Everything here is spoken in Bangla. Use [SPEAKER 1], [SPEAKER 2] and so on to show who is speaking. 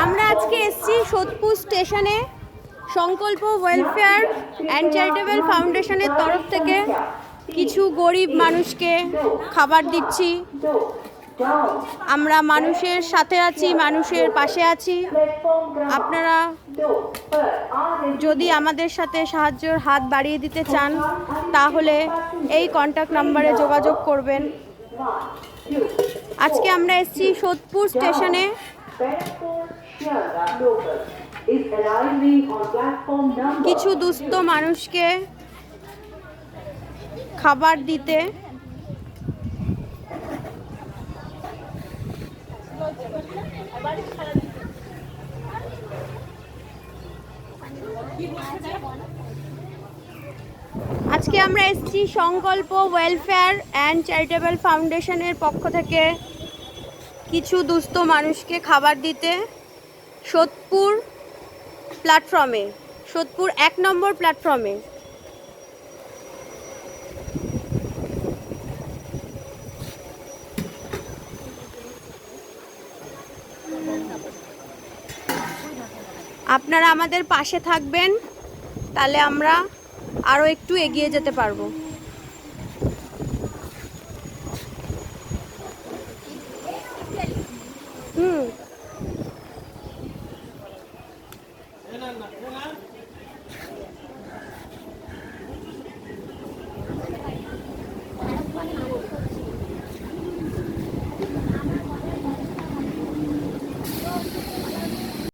[SPEAKER 1] আমরা আজকে এসেছি সোদপুর স্টেশনে সংকল্প ওয়েলফেয়ার অ্যান্ড চ্যারিটেবল ফাউন্ডেশনের তরফ থেকে কিছু গরিব মানুষকে খাবার দিচ্ছি। আমরা মানুষের সাথে আছি, মানুষের পাশে আছি। আপনারা যদি আমাদের সাথে সাহায্যের হাত বাড়িয়ে দিতে চান তাহলে এই কন্ট্যাক্ট নাম্বারে যোগাযোগ করবেন। আজকে আমরা এসেছি সোদপুর স্টেশনে। কিছু দুস্থ মানুষকে খাবার দিতে। আজকে আমরা এসেছি সংকল্প ওয়েলফেয়ার অ্যান্ড চ্যারিটেবল ফাউন্ডেশনের পক্ষ থেকে কিছু দুস্থ মানুষকে খাবার দিতে সোদপুর প্ল্যাটফর্মে, সোদপুর 1 নম্বর প্ল্যাটফর্মে। আপনারা আমাদের পাশে থাকবেন, তাহলে আমরা আরও একটু এগিয়ে যেতে পারবো।